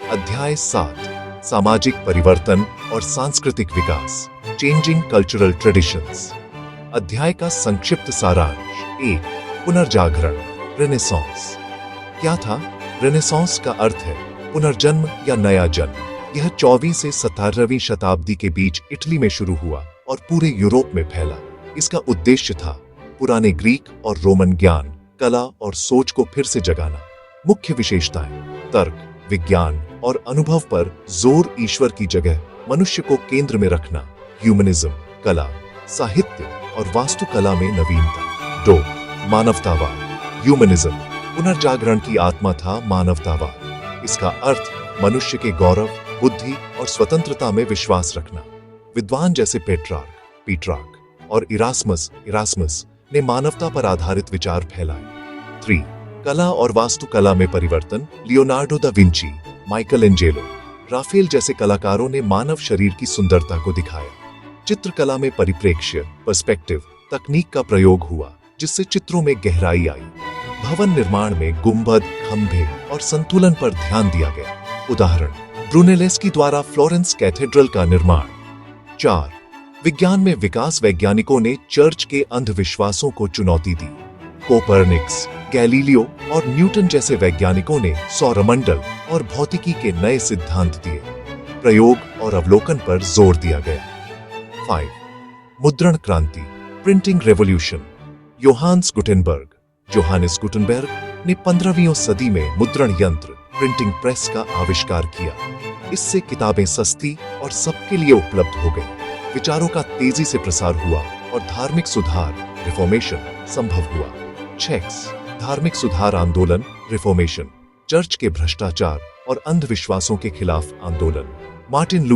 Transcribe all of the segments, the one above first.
अध्याय 7 सामाजिक परिवर्तन और सांस्कृतिक विकास, चेंजिंग कल्चरल ट्रेडिशंस। अध्याय का संक्षिप्त सारांश। 1 पुनर्जागरण, रेनेसांस। क्या था? रेनेसांस का अर्थ है पुनर्जन्म या नया जन्म। यह 14वीं से 17वीं शताब्दी के बीच इटली में शुरू हुआ और पूरे यूरोप में फैला। इसका उद्देश्य था पुराने ग्रीक और रोमन ज्ञान, कला और सोच को फिर से जगाना। मुख्य विशेषताएं: तर्क, विज्ञान और अनुभव पर जोर, ईश्वर की जगह मनुष्य को केंद्र में रखना, ह्यूमनिज्म, कला, साहित्य और वास्तुकला में नवीनता। 2 मानवतावाद, ह्यूमनिज्म। पुनर्जागरण की आत्मा था मानवतावाद। इसका अर्थ मनुष्य के गौरव, बुद्धि और स्वतंत्रता में विश्वास रखना। विद्वान जैसे पीट्रार्क और इरास्मस ने मानवता पर आधारित विचार फैलाए। 3 कला और वास्तुकला में परिवर्तन। Leonardo da Vinci, Michael Angelo, Rafale जैसे कलाकारों ने मानव शरीर की सुंदरता को दिखाया। चित्रकला में परिप्रेक्ष्य, पर्सपेक्टिव तकनीक का प्रयोग हुआ, जिससे चित्रों में गहराई आई। भवन निर्माण में गुंबद, खंभे और संतुलन पर ध्यान दिया गया। उदाहरण: ब्रूनेलेस्की द्वारा फ्लोरेंस कैथेड्रल का निर्माण। 4 विज्ञान में विकास। वैज्ञानिकों ने चर्च के अंधविश्वासों को चुनौती दी। कोपरनिकस, गैलीलियो और न्यूटन जैसे वैज्ञानिकों ने सौरमंडल और भौतिकी के नए सिद्धांत दिए। प्रयोग और अवलोकन पर जोर दिया गया। 5 मुद्रण क्रांति, प्रिंटिंग रेवोल्यूशन। जोहानिस गुटेनबर्ग ने 15वीं सदी में मुद्रण यंत्र, प्रिंटिंग प्रेस का आविष्कार किया। इससे किताबें सस्ती और सबके लिए उपलब्ध हो गई। विचारों का तेजी से प्रसार हुआ और धार्मिक सुधार, रिफॉर्मेशन संभव हुआ। 6 धार्मिक सुधार आंदोलन, रिफॉर्मेशन। चर्च के भ्रष्टाचार और अंधविश्वासों के खिलाफ आंदोलन। मार्टिन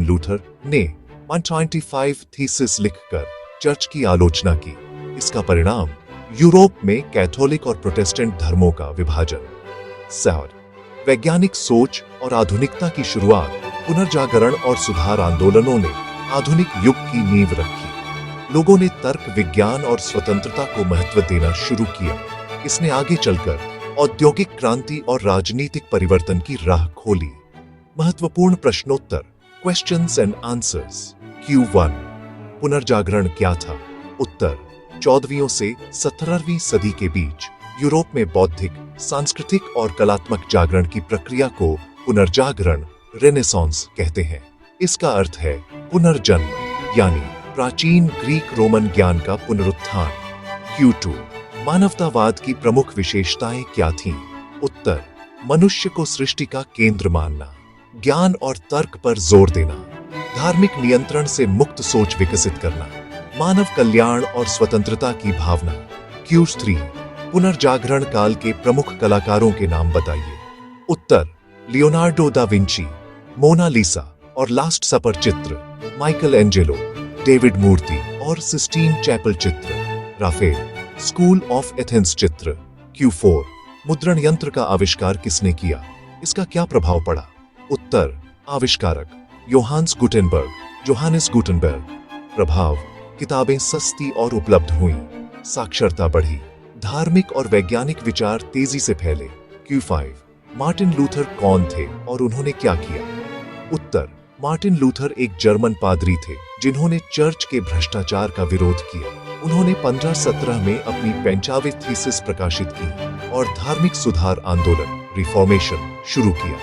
लूथर ने 125 थीसिस लिखकर चर्च की आलोचना की। इसका परिणाम यूरोप में कैथोलिक और प्रोटेस्टेंट धर्मों का विभाजन। 7 वैज्ञानिक सोच और आधुनिकता की शुरुआत। पुनर्जागरण और सुधार आंदोलनों ने आधुनिक युग की नींव रखी। लोगों ने तर्क, विज्ञान और स्वतंत्रता को महत्व देना शुरू किया। इसने आगे चलकर औद्योगिक क्रांति और राजनीतिक परिवर्तन की राह खोली। महत्वपूर्ण प्रश्नोत्तर, क्वेश्चंस एंड आंसर्स। Q1 पुनर्जागरण क्या था? उत्तर: 14वीं से 17वीं सदी के बीच यूरोप में बौद्धिक, सांस्कृतिक और कलात्मक जागरण की प्रक्रिया को पुनर्जागरण, रेनेसांस कहते हैं। इसका अर्थ है पुनर्जन्म, यानी प्राचीन ग्रीक रोमन ज्ञान का पुनरुत्थान। Q2 मानवतावाद की प्रमुख विशेषताएं क्या थीं? उत्तर: मनुष्य को सृष्टि का केंद्र मानना, ज्ञान और तर्क पर जोर देना, धार्मिक नियंत्रण से मुक्त सोच विकसित करना, मानव कल्याण और स्वतंत्रता की भावना। Q3 पुनर्जागरण काल के प्रमुख कलाकारों के नाम बताइए। उत्तर: लियोनार्डो दा विंची, मोनालिसा और लास्ट सपर चित्र। माइकल एंजेलो, डेविड मूर्ति और सिस्टीन चैपल चित्र। राफेल, स्कूल ऑफ एथेंस चित्र। Q4 मुद्रण यंत्र का आविष्कार किसने किया? इसका क्या प्रभाव पड़ा? उत्तर: आविष्कारक जोहानिस गुटेनबर्ग। प्रभाव: किताबें सस्ती और उपलब्ध हुईं, साक्षरता बढ़ी, धार्मिक और वैज्ञानिक विचार तेजी से फैले। Q5 मार्टिन लूथर कौन थे और उन्होंने क्या किया? उत्तर: मार्टिन लूथर एक जर्मन पादरी थे जिन्होंने चर्च के भ्रष्टाचार का विरोध किया। उन्होंने 1517 में अपनी 45वीं थीसिस प्रकाशित की और धार्मिक सुधार आंदोलन, रिफॉर्मेशन शुरू किया।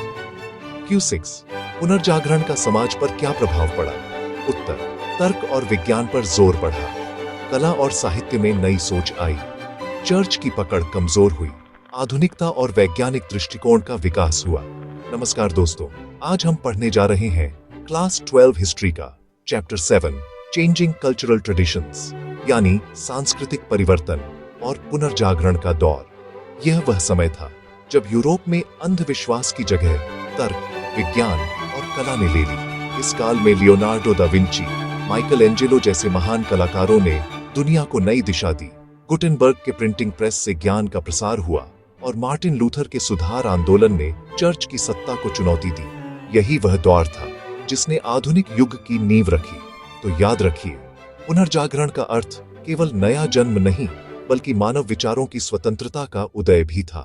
Q6 पुनर्जागरण का समाज पर क्या प्रभाव पड़ा? उत्तर: तर्क और विज्ञान पर जोर बढ़ा, कला और साहित्य में नई सोच आई, चर्च की पकड़ कमजोर हुई, आधुनिकता और वैज्ञानिक दृष्टिकोण का विकास हुआ। नमस्कार दोस्तों, आज हम पढ़ने जा रहे हैं क्लास 12 हिस्ट्री का चैप्टर 7 चेंजिंग कल्चरल ट्रेडिशंस, यानी सांस्कृतिक परिवर्तन और पुनर्जागरण का दौर। यह वह समय था जब यूरोप में अंधविश्वास की जगह तर्क, विज्ञान और कला ने ले ली। इस काल में Leonardo da Vinci, Michael Angelo जैसे महान कलाकारों ने दुनिया को नई दिशा दी। गुटेनबर्ग के प्रिंटिंग प्रेस से ज्ञान का प्रसार हुआ और मार्टिन लूथर के सुधार आंदोलन ने चर्च की सत्ता को चुनौती दी। यही वह दौर था जिसने आधुनिक युग की नींव रखी। तो याद रखिए, पुनर्जागरण का अर्थ केवल नया जन्म नहीं, बल्कि मानव विचारों की स्वतंत्रता का उदय भी था।